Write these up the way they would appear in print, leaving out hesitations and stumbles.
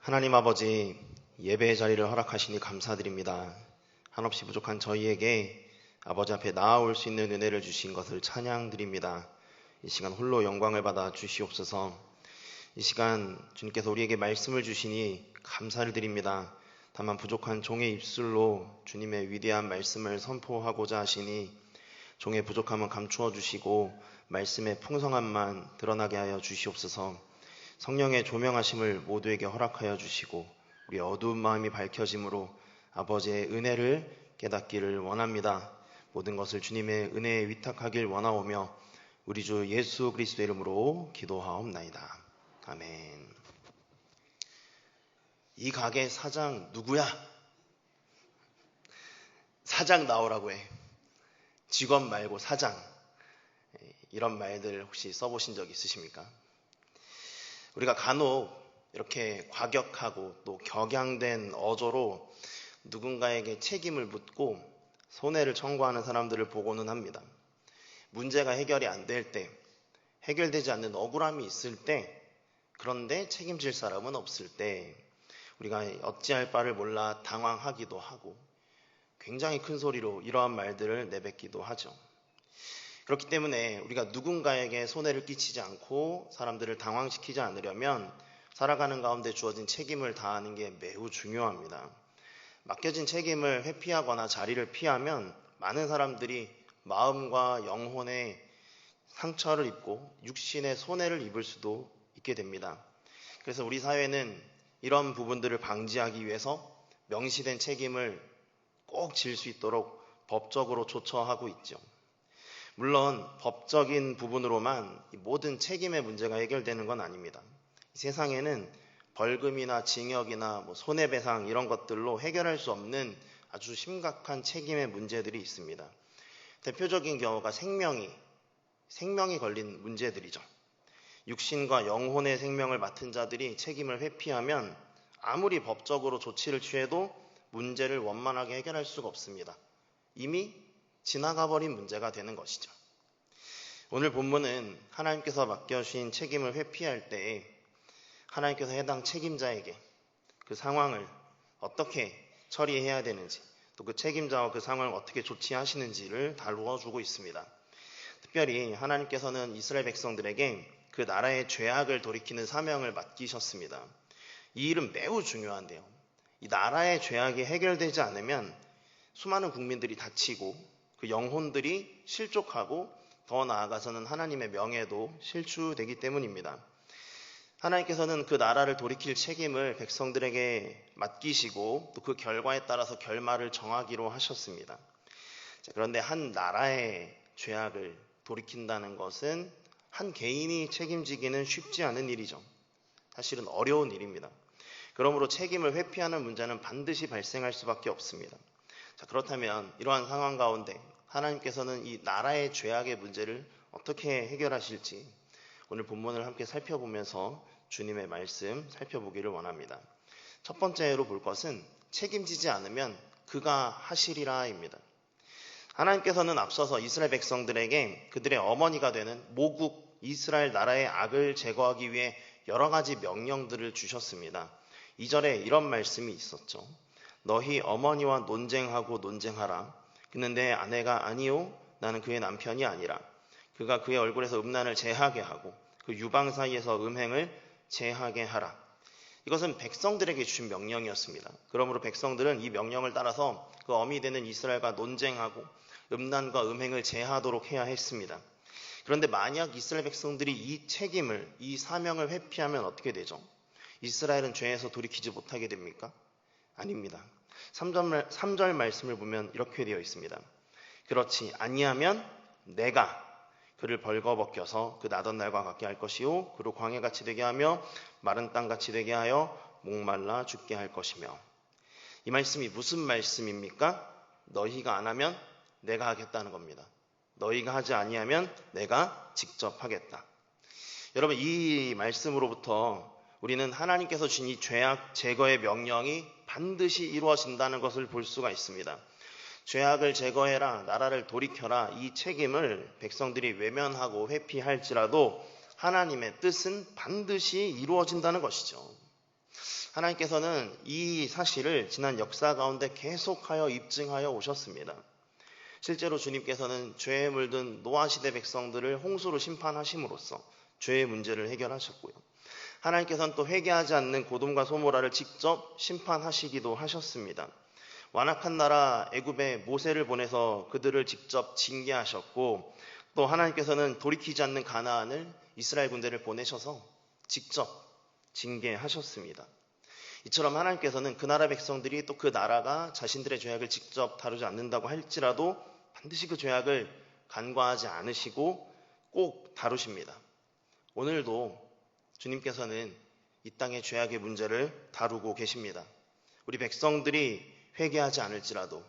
하나님 아버지, 예배의 자리를 허락하시니 감사드립니다. 한없이 부족한 저희에게 아버지 앞에 나아올 수 있는 은혜를 주신 것을 찬양드립니다. 이 시간 홀로 영광을 받아 주시옵소서. 이 시간 주님께서 우리에게 말씀을 주시니 감사를 드립니다. 다만 부족한 종의 입술로 주님의 위대한 말씀을 선포하고자 하시니 종의 부족함은 감추어 주시고 말씀의 풍성함만 드러나게 하여 주시옵소서. 성령의 조명하심을 모두에게 허락하여 주시고 우리 어두운 마음이 밝혀짐으로 아버지의 은혜를 깨닫기를 원합니다. 모든 것을 주님의 은혜에 위탁하길 원하오며 우리 주 예수 그리스도의 이름으로 기도하옵나이다. 아멘. 이 가게 사장 누구야? 사장 나오라고 해. 직원 말고 사장. 이런 말들 혹시 써보신 적 있으십니까? 우리가 간혹 이렇게 과격하고 또 격양된 어조로 누군가에게 책임을 묻고 손해를 청구하는 사람들을 보고는 합니다. 문제가 해결이 안 될 때, 해결되지 않는 억울함이 있을 때, 그런데 책임질 사람은 없을 때 우리가 어찌할 바를 몰라 당황하기도 하고 굉장히 큰 소리로 이러한 말들을 내뱉기도 하죠. 그렇기 때문에 우리가 누군가에게 손해를 끼치지 않고 사람들을 당황시키지 않으려면 살아가는 가운데 주어진 책임을 다하는 게 매우 중요합니다. 맡겨진 책임을 회피하거나 자리를 피하면 많은 사람들이 마음과 영혼에 상처를 입고 육신의 손해를 입을 수도 있게 됩니다. 그래서 우리 사회는 이런 부분들을 방지하기 위해서 명시된 책임을 꼭 질 수 있도록 법적으로 조처하고 있죠. 물론 법적인 부분으로만 모든 책임의 문제가 해결되는 건 아닙니다. 세상에는 벌금이나 징역이나 손해배상 이런 것들로 해결할 수 없는 아주 심각한 책임의 문제들이 있습니다. 대표적인 경우가 생명이 걸린 문제들이죠. 육신과 영혼의 생명을 맡은 자들이 책임을 회피하면 아무리 법적으로 조치를 취해도 문제를 원만하게 해결할 수가 없습니다. 이미 지나가버린 문제가 되는 것이죠. 오늘 본문은 하나님께서 맡겨주신 책임을 회피할 때 하나님께서 해당 책임자에게 그 상황을 어떻게 처리해야 되는지 또 그 책임자와 그 상황을 어떻게 조치하시는지를 다루어 주고 있습니다. 특별히 하나님께서는 이스라엘 백성들에게 그 나라의 죄악을 돌이키는 사명을 맡기셨습니다. 이 일은 매우 중요한데요. 이 나라의 죄악이 해결되지 않으면 수많은 국민들이 다치고 그 영혼들이 실족하고 더 나아가서는 하나님의 명예도 실추되기 때문입니다. 하나님께서는 그 나라를 돌이킬 책임을 백성들에게 맡기시고 또 그 결과에 따라서 결말을 정하기로 하셨습니다. 그런데 한 나라의 죄악을 돌이킨다는 것은 한 개인이 책임지기는 쉽지 않은 일이죠. 사실은 어려운 일입니다. 그러므로 책임을 회피하는 문제는 반드시 발생할 수밖에 없습니다. 그렇다면 이러한 상황 가운데 하나님께서는 이 나라의 죄악의 문제를 어떻게 해결하실지 오늘 본문을 함께 살펴보면서 주님의 말씀 살펴보기를 원합니다. 첫 번째로 볼 것은 책임지지 않으면 그가 하시리라입니다. 하나님께서는 앞서서 이스라엘 백성들에게 그들의 어머니가 되는 모국 이스라엘 나라의 악을 제거하기 위해 여러 가지 명령들을 주셨습니다. 2절에 이런 말씀이 있었죠. 너희 어머니와 논쟁하고 논쟁하라. 그는 내 아내가 아니요 나는 그의 남편이 아니라. 그가 그의 얼굴에서 음란을 제하게 하고 그 유방 사이에서 음행을 제하게 하라. 이것은 백성들에게 주신 명령이었습니다. 그러므로 백성들은 이 명령을 따라서 그 어미 되는 이스라엘과 논쟁하고 음란과 음행을 제하도록 해야 했습니다. 그런데 만약 이스라엘 백성들이 이 책임을, 이 사명을 회피하면 어떻게 되죠? 이스라엘은 죄에서 돌이키지 못하게 됩니까? 아닙니다. 3절 말씀을 보면 이렇게 되어 있습니다. 그렇지 아니하면 내가 그를 벌거벗겨서 그 나던 날과 같게 할 것이요 그로 광야같이 되게 하며 마른 땅같이 되게 하여 목말라 죽게 할 것이며. 이 말씀이 무슨 말씀입니까? 너희가 안 하면 내가 하겠다는 겁니다. 너희가 하지 아니하면 내가 직접 하겠다. 여러분, 이 말씀으로부터 우리는 하나님께서 주신 이 죄악 제거의 명령이 반드시 이루어진다는 것을 볼 수가 있습니다. 죄악을 제거해라, 나라를 돌이켜라, 이 책임을 백성들이 외면하고 회피할지라도 하나님의 뜻은 반드시 이루어진다는 것이죠. 하나님께서는 이 사실을 지난 역사 가운데 계속하여 입증하여 오셨습니다. 실제로 주님께서는 죄에 물든 노아 시대 백성들을 홍수로 심판하심으로써 죄의 문제를 해결하셨고요. 하나님께서는 또 회개하지 않는 고돔과 소모라를 직접 심판하시기도 하셨습니다. 완악한 나라 애굽에 모세를 보내서 그들을 직접 징계하셨고, 또 하나님께서는 돌이키지 않는 가나안을 이스라엘 군대를 보내셔서 직접 징계하셨습니다. 이처럼 하나님께서는 그 나라 백성들이 또 그 나라가 자신들의 죄악을 직접 다루지 않는다고 할지라도 반드시 그 죄악을 간과하지 않으시고 꼭 다루십니다. 오늘도 주님께서는 이 땅의 죄악의 문제를 다루고 계십니다. 우리 백성들이 회개하지 않을지라도,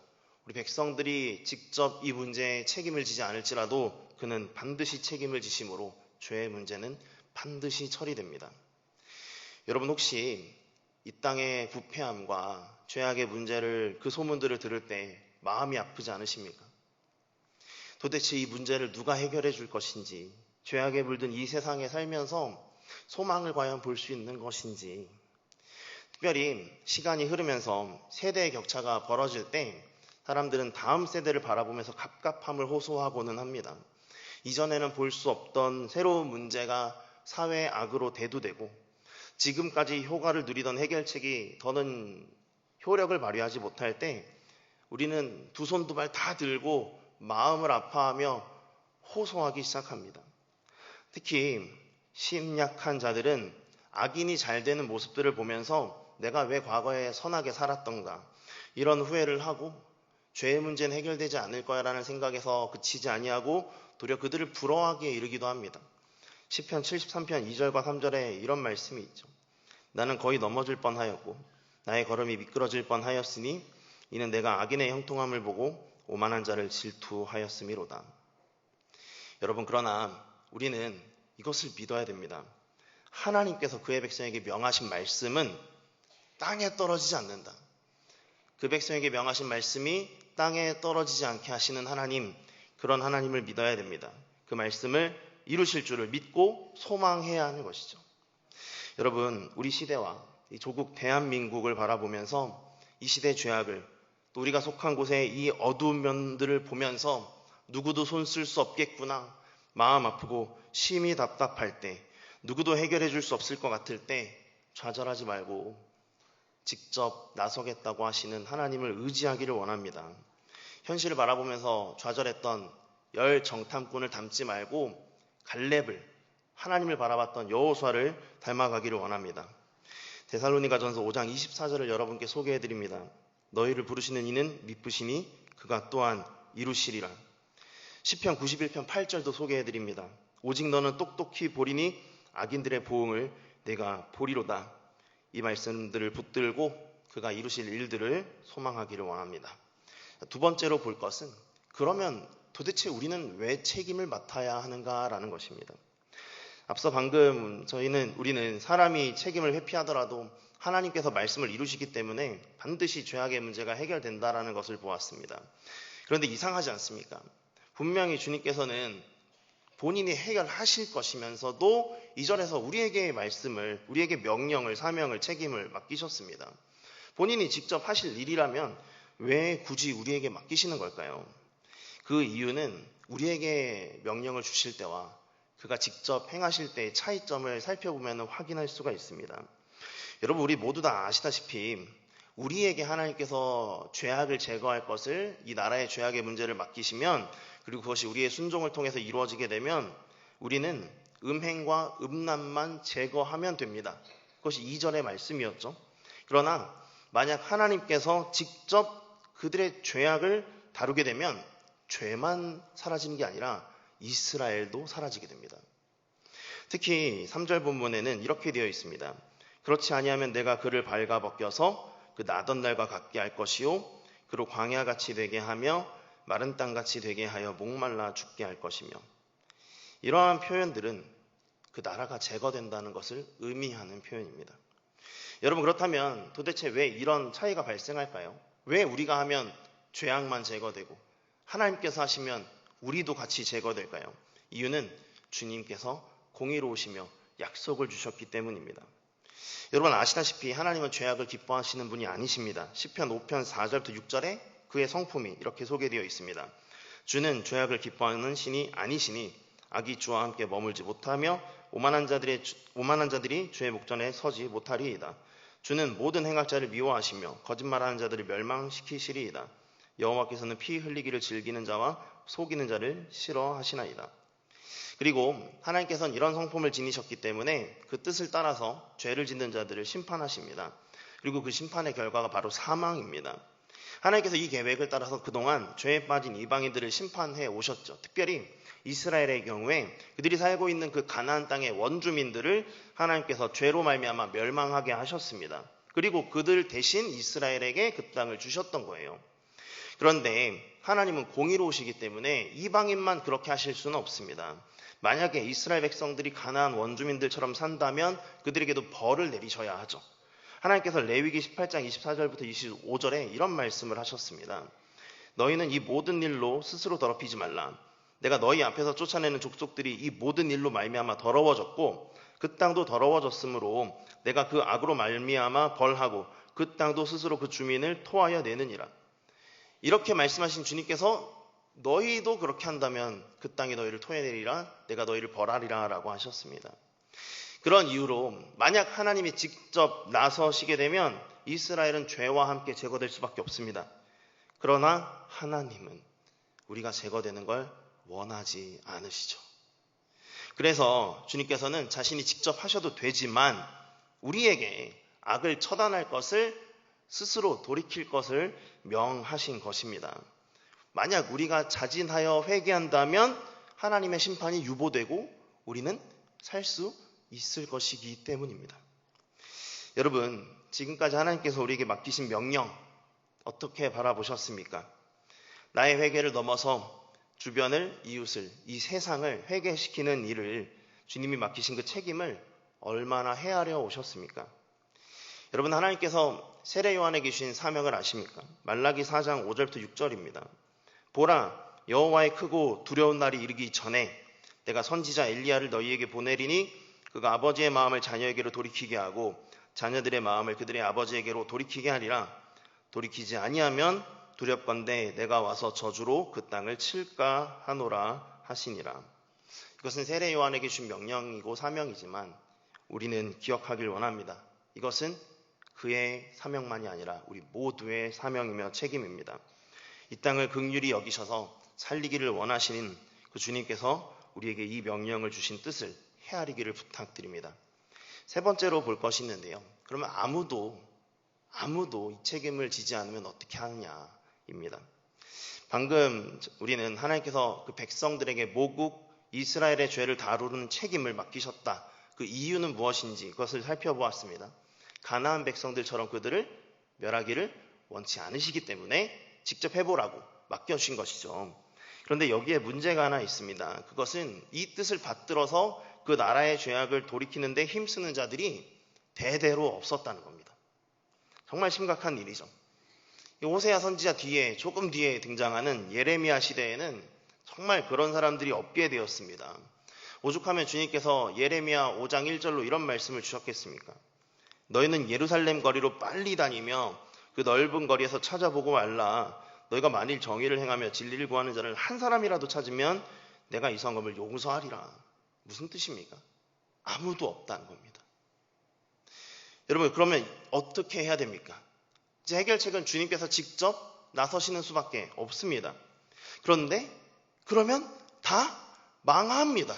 우리 백성들이 직접 이 문제에 책임을 지지 않을지라도 그는 반드시 책임을 지심으로 죄의 문제는 반드시 처리됩니다. 여러분, 혹시 이 땅의 부패함과 죄악의 문제를, 그 소문들을 들을 때 마음이 아프지 않으십니까? 도대체 이 문제를 누가 해결해 줄 것인지, 죄악에 물든 이 세상에 살면서 소망을 과연 볼 수 있는 것인지, 특별히 시간이 흐르면서 세대의 격차가 벌어질 때 사람들은 다음 세대를 바라보면서 갑갑함을 호소하고는 합니다. 이전에는 볼 수 없던 새로운 문제가 사회의 악으로 대두되고, 지금까지 효과를 누리던 해결책이 더는 효력을 발휘하지 못할 때 우리는 두 손 두 발 다 들고 마음을 아파하며 호소하기 시작합니다. 특히 심약한 자들은 악인이 잘 되는 모습들을 보면서 내가 왜 과거에 선하게 살았던가, 이런 후회를 하고 죄의 문제는 해결되지 않을 거야 라는 생각에서 그치지 아니하고 도리어 그들을 부러워하기에 이르기도 합니다. 시편 73편 2절과 3절에 이런 말씀이 있죠. 나는 거의 넘어질 뻔하였고 나의 걸음이 미끄러질 뻔하였으니 이는 내가 악인의 형통함을 보고 오만한 자를 질투하였음이로다. 여러분, 그러나 우리는 이것을 믿어야 됩니다. 하나님께서 그의 백성에게 명하신 말씀은 땅에 떨어지지 않는다. 그 백성에게 명하신 말씀이 땅에 떨어지지 않게 하시는 하나님, 그런 하나님을 믿어야 됩니다. 그 말씀을 이루실 줄을 믿고 소망해야 하는 것이죠. 여러분, 우리 시대와 이 조국 대한민국을 바라보면서 이 시대의 죄악을, 또 우리가 속한 곳의 이 어두운 면들을 보면서 누구도 손 쓸 수 없겠구나, 마음 아프고 심히 답답할 때, 누구도 해결해 줄 수 없을 것 같을 때 좌절하지 말고 직접 나서겠다고 하시는 하나님을 의지하기를 원합니다. 현실을 바라보면서 좌절했던 열 정탐꾼을 닮지 말고 갈렙을, 하나님을 바라봤던 여호수아를 닮아가기를 원합니다. 데살로니가전서 5장 24절을 여러분께 소개해드립니다. 너희를 부르시는 이는 미쁘시니 그가 또한 이루시리라. 시편 91편 8절도 소개해드립니다. 오직 너는 똑똑히 보리니 악인들의 보응을 내가 보리로다. 이 말씀들을 붙들고 그가 이루실 일들을 소망하기를 원합니다. 두 번째로 볼 것은, 그러면 도대체 우리는 왜 책임을 맡아야 하는가라는 것입니다. 앞서 방금 우리는 사람이 책임을 회피하더라도 하나님께서 말씀을 이루시기 때문에 반드시 죄악의 문제가 해결된다라는 것을 보았습니다. 그런데 이상하지 않습니까? 분명히 주님께서는 본인이 해결하실 것이면서도 2절에서 우리에게 말씀을, 우리에게 명령을, 사명을, 책임을 맡기셨습니다. 본인이 직접 하실 일이라면 왜 굳이 우리에게 맡기시는 걸까요? 그 이유는 우리에게 명령을 주실 때와 그가 직접 행하실 때의 차이점을 살펴보면 확인할 수가 있습니다. 여러분, 우리 모두 다 아시다시피 우리에게 하나님께서 죄악을 제거할 것을, 이 나라의 죄악의 문제를 맡기시면, 그리고 그것이 우리의 순종을 통해서 이루어지게 되면 우리는 음행과 음란만 제거하면 됩니다. 그것이 2절의 말씀이었죠. 그러나 만약 하나님께서 직접 그들의 죄악을 다루게 되면 죄만 사라지는 게 아니라 이스라엘도 사라지게 됩니다. 특히 3절 본문에는 이렇게 되어 있습니다. 그렇지 아니하면 내가 그를 발가벗겨서 그 나던 날과 같게 할 것이요 그로 광야같이 되게 하며 마른 땅같이 되게 하여 목말라 죽게 할 것이며. 이러한 표현들은 그 나라가 제거된다는 것을 의미하는 표현입니다. 여러분, 그렇다면 도대체 왜 이런 차이가 발생할까요? 왜 우리가 하면 죄악만 제거되고 하나님께서 하시면 우리도 같이 제거될까요? 이유는 주님께서 공의로우시며 약속을 주셨기 때문입니다. 여러분 아시다시피 하나님은 죄악을 기뻐하시는 분이 아니십니다. 시편 5편 4절부터 6절에 그의 성품이 이렇게 소개되어 있습니다. 주는 죄악을 기뻐하는 신이 아니시니 악이 주와 함께 머물지 못하며 오만한 자들이 주의 목전에 서지 못하리이다. 주는 모든 행악자를 미워하시며 거짓말하는 자들을 멸망시키시리이다. 여호와께서는 피 흘리기를 즐기는 자와 속이는 자를 싫어하시나이다. 그리고 하나님께서는 이런 성품을 지니셨기 때문에 그 뜻을 따라서 죄를 짓는 자들을 심판하십니다. 그리고 그 심판의 결과가 바로 사망입니다. 하나님께서 이 계획을 따라서 그동안 죄에 빠진 이방인들을 심판해 오셨죠. 특별히 이스라엘의 경우에 그들이 살고 있는 그 가나안 땅의 원주민들을 하나님께서 죄로 말미암아 멸망하게 하셨습니다. 그리고 그들 대신 이스라엘에게 그 땅을 주셨던 거예요. 그런데 하나님은 공의로우시기 때문에 이방인만 그렇게 하실 수는 없습니다. 만약에 이스라엘 백성들이 가나안 원주민들처럼 산다면 그들에게도 벌을 내리셔야 하죠. 하나님께서 레위기 18장 24절부터 25절에 이런 말씀을 하셨습니다. 너희는 이 모든 일로 스스로 더럽히지 말라. 내가 너희 앞에서 쫓아내는 족속들이 이 모든 일로 말미암아 더러워졌고 그 땅도 더러워졌으므로 내가 그 악으로 말미암아 벌하고 그 땅도 스스로 그 주민을 토하여 내느니라. 이렇게 말씀하신 주님께서 너희도 그렇게 한다면 그 땅이 너희를 토해내리라, 내가 너희를 벌하리라 라고 하셨습니다. 그런 이유로 만약 하나님이 직접 나서시게 되면 이스라엘은 죄와 함께 제거될 수밖에 없습니다. 그러나 하나님은 우리가 제거되는 걸 원하지 않으시죠. 그래서 주님께서는 자신이 직접 하셔도 되지만 우리에게 악을 처단할 것을 스스로 돌이킬 것을 명하신 것입니다. 만약 우리가 자진하여 회개한다면 하나님의 심판이 유보되고 우리는 살 수 있을 것이기 때문입니다. 여러분, 지금까지 하나님께서 우리에게 맡기신 명령 어떻게 바라보셨습니까? 나의 회개를 넘어서 주변을, 이웃을, 이 세상을 회개시키는 일을 주님이 맡기신 그 책임을 얼마나 헤아려 오셨습니까? 여러분, 하나님께서 세례 요한에게 주신 사명을 아십니까? 말라기 4장 5절부터 6절입니다. 보라, 여호와의 크고 두려운 날이 이르기 전에 내가 선지자 엘리야를 너희에게 보내리니 그가 아버지의 마음을 자녀에게로 돌이키게 하고 자녀들의 마음을 그들의 아버지에게로 돌이키게 하리라. 돌이키지 아니하면 두렵건대 내가 와서 저주로 그 땅을 칠까 하노라 하시니라. 이것은 세례 요한에게 준 명령이고 사명이지만 우리는 기억하길 원합니다. 이것은 그의 사명만이 아니라 우리 모두의 사명이며 책임입니다. 이 땅을 긍휼히 여기셔서 살리기를 원하시는 그 주님께서 우리에게 이 명령을 주신 뜻을 헤아리기를 부탁드립니다. 세 번째로 볼 것이 있는데요. 그러면 아무도 이 책임을 지지 않으면 어떻게 하느냐입니다. 방금 우리는 하나님께서 그 백성들에게 모국 이스라엘의 죄를 다루는 책임을 맡기셨다. 그 이유는 무엇인지 그것을 살펴보았습니다. 가나안 백성들처럼 그들을 멸하기를 원치 않으시기 때문에 직접 해보라고 맡겨주신 것이죠. 그런데 여기에 문제가 하나 있습니다. 그것은 이 뜻을 받들어서 그 나라의 죄악을 돌이키는 데 힘쓰는 자들이 대대로 없었다는 겁니다. 정말 심각한 일이죠. 호세아 선지자 조금 뒤에 등장하는 예레미야 시대에는 정말 그런 사람들이 없게 되었습니다. 오죽하면 주님께서 예레미야 5장 1절로 이런 말씀을 주셨겠습니까? 너희는 예루살렘 거리로 빨리 다니며 그 넓은 거리에서 찾아보고 말라. 너희가 만일 정의를 행하며 진리를 구하는 자를 한 사람이라도 찾으면 내가 이 성읍을 용서하리라. 무슨 뜻입니까? 아무도 없다는 겁니다. 여러분, 그러면 어떻게 해야 됩니까? 이제 해결책은 주님께서 직접 나서시는 수밖에 없습니다. 그러면 다 망합니다.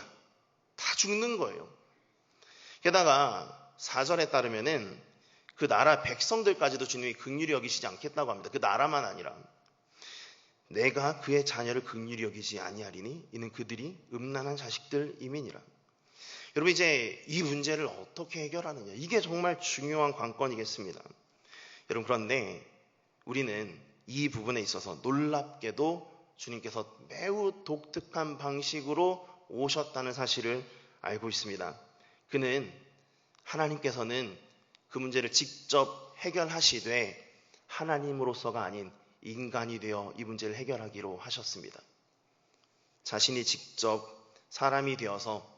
다 죽는 거예요. 게다가 4절에 따르면은 그 나라 백성들까지도 주님이 긍휼히 여기시지 않겠다고 합니다. 그 나라만 아니라 내가 그의 자녀를 긍휼히 여기지 아니하리니 이는 그들이 음란한 자식들임이니라. 여러분, 이제 이 문제를 어떻게 해결하느냐, 이게 정말 중요한 관건이겠습니다. 여러분, 그런데 우리는 이 부분에 있어서 놀랍게도 주님께서 매우 독특한 방식으로 오셨다는 사실을 알고 있습니다. 하나님께서는 그 문제를 직접 해결하시되 하나님으로서가 아닌 인간이 되어 이 문제를 해결하기로 하셨습니다. 자신이 직접 사람이 되어서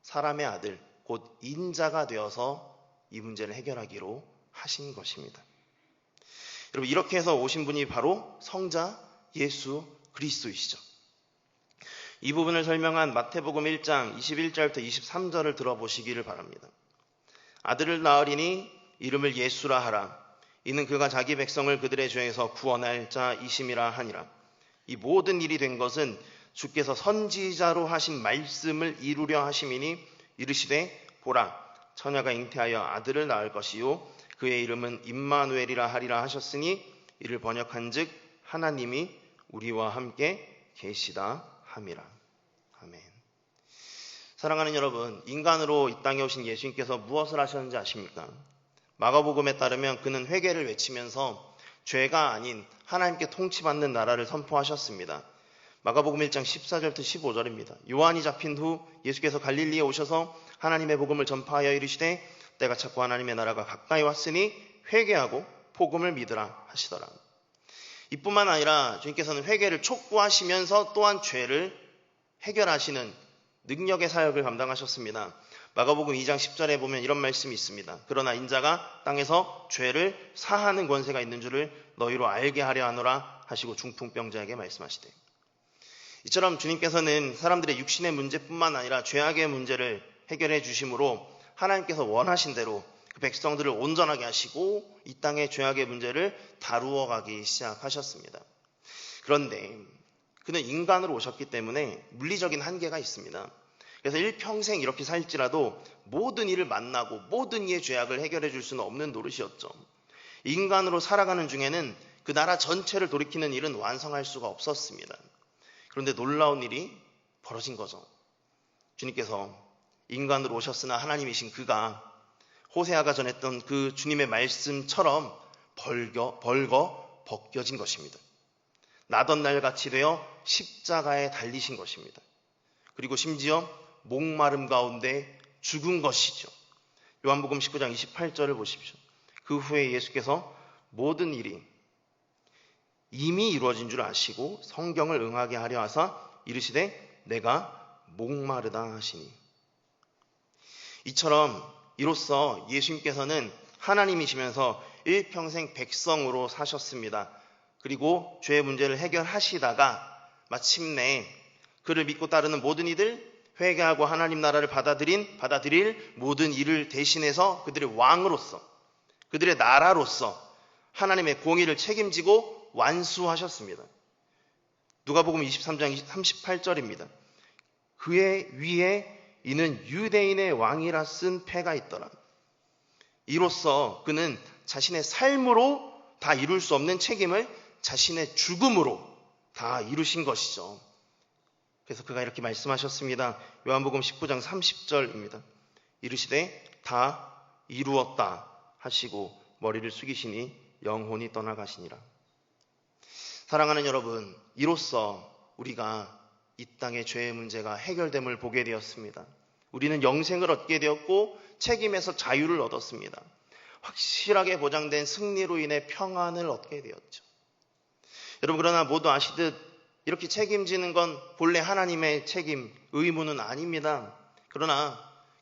사람의 아들, 곧 인자가 되어서 이 문제를 해결하기로 하신 것입니다. 여러분, 이렇게 해서 오신 분이 바로 성자 예수 그리스도이시죠. 이 부분을 설명한 마태복음 1장 21절부터 23절을 들어보시기를 바랍니다. 아들을 낳으리니 이름을 예수라 하라. 이는 그가 자기 백성을 그들의 죄에서 구원할 자이심이라 하니라. 이 모든 일이 된 것은 주께서 선지자로 하신 말씀을 이루려 하심이니 이르시되 보라 처녀가 잉태하여 아들을 낳을 것이요 그의 이름은 임마누엘이라 하리라 하셨으니 이를 번역한즉 하나님이 우리와 함께 계시다 함이라. 아멘. 사랑하는 여러분, 인간으로 이 땅에 오신 예수님께서 무엇을 하셨는지 아십니까? 마가복음에 따르면 그는 회개를 외치면서 죄가 아닌 하나님께 통치받는 나라를 선포하셨습니다. 마가복음 1장 14절부터 15절입니다. 요한이 잡힌 후 예수께서 갈릴리에 오셔서 하나님의 복음을 전파하여 이르시되 때가 찼고 하나님의 나라가 가까이 왔으니 회개하고 복음을 믿으라 하시더라. 이뿐만 아니라 주님께서는 회개를 촉구하시면서 또한 죄를 해결하시는 능력의 사역을 감당하셨습니다. 마가복음 2장 10절에 보면 이런 말씀이 있습니다. 그러나 인자가 땅에서 죄를 사하는 권세가 있는 줄을 너희로 알게 하려 하노라 하시고 중풍병자에게 말씀하시되, 이처럼 주님께서는 사람들의 육신의 문제뿐만 아니라 죄악의 문제를 해결해 주심으로 하나님께서 원하신 대로 그 백성들을 온전하게 하시고 이 땅의 죄악의 문제를 다루어 가기 시작하셨습니다. 그런데 그는 인간으로 오셨기 때문에 물리적인 한계가 있습니다. 그래서 일평생 이렇게 살지라도 모든 일을 만나고 모든 이의 죄악을 해결해 줄 수는 없는 노릇이었죠. 인간으로 살아가는 중에는 그 나라 전체를 돌이키는 일은 완성할 수가 없었습니다. 그런데 놀라운 일이 벌어진 거죠. 주님께서 인간으로 오셨으나 하나님이신 그가 호세아가 전했던 그 주님의 말씀처럼 벌거 벗겨진 것입니다. 나던 날같이 되어 십자가에 달리신 것입니다. 그리고 심지어 목마름 가운데 죽은 것이죠. 요한복음 19장 28절을 보십시오. 그 후에 예수께서 모든 일이 이미 이루어진 줄 아시고 성경을 응하게 하려 하사 이르시되 내가 목마르다 하시니. 이처럼 이로써 예수님께서는 하나님이시면서 일평생 백성으로 사셨습니다. 그리고 죄의 문제를 해결하시다가 마침내 그를 믿고 따르는 모든 이들, 회개하고 하나님 나라를 받아들일 모든 일을 대신해서 그들의 왕으로서, 그들의 나라로서 하나님의 공의를 책임지고 완수하셨습니다. 누가복음 23장 38절입니다. 그의 위에 이는 유대인의 왕이라 쓴 패가 있더라. 이로써 그는 자신의 삶으로 다 이룰 수 없는 책임을 자신의 죽음으로 다 이루신 것이죠. 그래서 그가 이렇게 말씀하셨습니다. 요한복음 19장 30절입니다. 이르시되 다 이루었다 하시고 머리를 숙이시니 영혼이 떠나가시니라. 사랑하는 여러분, 이로써 우리가 이 땅의 죄의 문제가 해결됨을 보게 되었습니다. 우리는 영생을 얻게 되었고 책임에서 자유를 얻었습니다. 확실하게 보장된 승리로 인해 평안을 얻게 되었죠. 여러분, 그러나 모두 아시듯 이렇게 책임지는 건 본래 하나님의 책임, 의무는 아닙니다. 그러나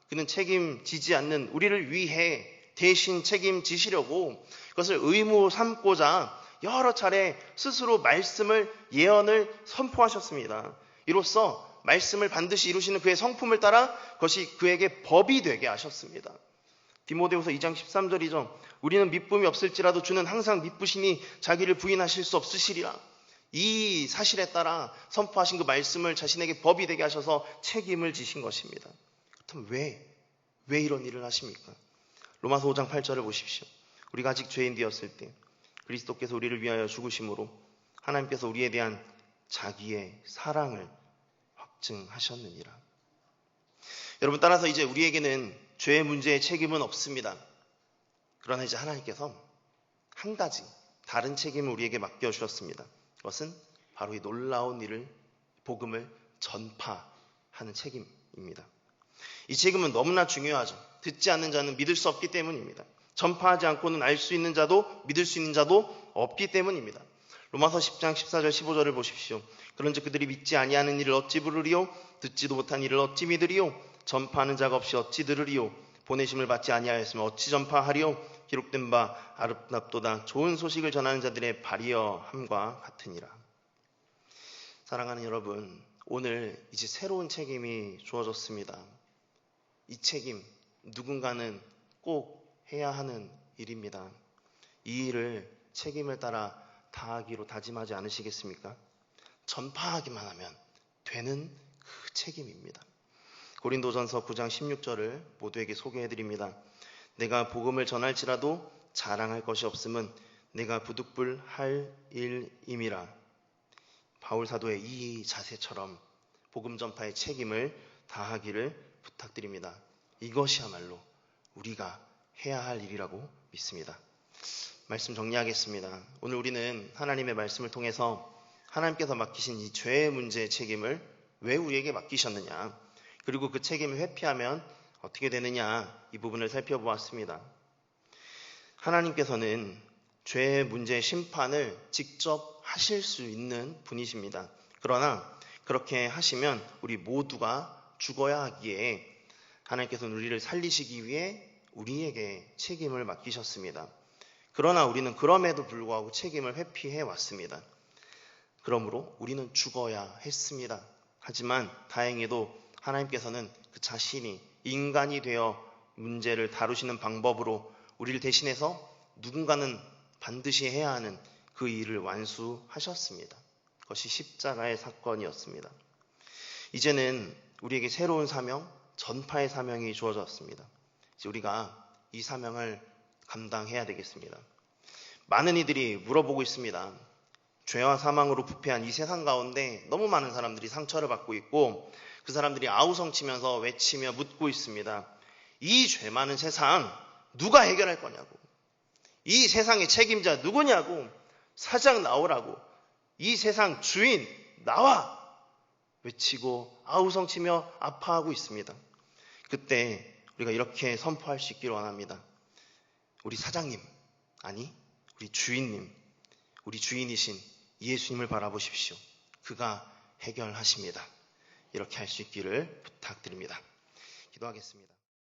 그는 책임지지 않는 우리를 위해 대신 책임지시려고 그것을 의무 삼고자 여러 차례 스스로 말씀을, 예언을 선포하셨습니다. 이로써 말씀을 반드시 이루시는 그의 성품을 따라 그것이 그에게 법이 되게 하셨습니다. 디모데후서 2장 13절이죠. 우리는 미쁨이 없을지라도 주는 항상 미쁘시니 자기를 부인하실 수 없으시리라. 이 사실에 따라 선포하신 그 말씀을 자신에게 법이 되게 하셔서 책임을 지신 것입니다. 그렇다면 왜 이런 일을 하십니까? 로마서 5장 8절을 보십시오. 우리가 아직 죄인 되었을 때 그리스도께서 우리를 위하여 죽으심으로 하나님께서 우리에 대한 자기의 사랑을 확증하셨느니라. 여러분, 따라서 이제 우리에게는 죄의 문제의 책임은 없습니다. 그러나 이제 하나님께서 한 가지 다른 책임을 우리에게 맡겨주셨습니다. 그것은 바로 이 놀라운 일을, 복음을 전파하는 책임입니다. 이 책임은 너무나 중요하죠. 듣지 않는 자는 믿을 수 없기 때문입니다. 전파하지 않고는 알 수 있는 자도 믿을 수 있는 자도 없기 때문입니다. 로마서 10장 14절 15절을 보십시오. 그런즉 그들이 믿지 아니하는 일을 어찌 부르리요? 듣지도 못한 일을 어찌 믿으리요? 전파하는 자가 없이 어찌 들으리요? 보내심을 받지 아니하였으면 어찌 전파하리요? 기록된 바 아름답도다. 좋은 소식을 전하는 자들의 발이여함과 같으니라. 사랑하는 여러분, 오늘 이제 새로운 책임이 주어졌습니다. 이 책임, 누군가는 꼭 해야 하는 일입니다. 이 일을 책임을 따라 다하기로 다짐하지 않으시겠습니까? 전파하기만 하면 되는 그 책임입니다. 고린도전서 9장 16절을 모두에게 소개해드립니다. 내가 복음을 전할지라도 자랑할 것이 없음은 내가 부득불할 일임이라. 바울 사도의 이 자세처럼 복음 전파의 책임을 다하기를 부탁드립니다. 이것이야말로 우리가 해야 할 일이라고 믿습니다. 말씀 정리하겠습니다. 오늘 우리는 하나님의 말씀을 통해서 하나님께서 맡기신 이 죄의 문제의 책임을 왜 우리에게 맡기셨느냐, 그리고 그 책임을 회피하면 어떻게 되느냐, 이 부분을 살펴보았습니다. 하나님께서는 죄의 문제의 심판을 직접 하실 수 있는 분이십니다. 그러나 그렇게 하시면 우리 모두가 죽어야 하기에 하나님께서는 우리를 살리시기 위해 우리에게 책임을 맡기셨습니다. 그러나 우리는 그럼에도 불구하고 책임을 회피해 왔습니다. 그러므로 우리는 죽어야 했습니다. 하지만 다행히도 하나님께서는 그 자신이 인간이 되어 문제를 다루시는 방법으로 우리를 대신해서 누군가는 반드시 해야 하는 그 일을 완수하셨습니다. 그것이 십자가의 사건이었습니다. 이제는 우리에게 새로운 사명, 전파의 사명이 주어졌습니다. 이제 우리가 이 사명을 감당해야 되겠습니다. 많은 이들이 물어보고 있습니다. 죄와 사망으로 부패한 이 세상 가운데 너무 많은 사람들이 상처를 받고 있고, 그 사람들이 아우성치면서 외치며 묻고 있습니다. 이 죄 많은 세상 누가 해결할 거냐고, 이 세상의 책임자 누구냐고, 사장 나오라고, 이 세상 주인 나와 외치고 아우성치며 아파하고 있습니다. 그때 우리가 이렇게 선포할 수 있기를 원합니다. 우리 사장님, 아니 우리 주인님, 우리 주인이신 예수님을 바라보십시오. 그가 해결하십니다. 이렇게 할 수 있기를 부탁드립니다. 기도하겠습니다.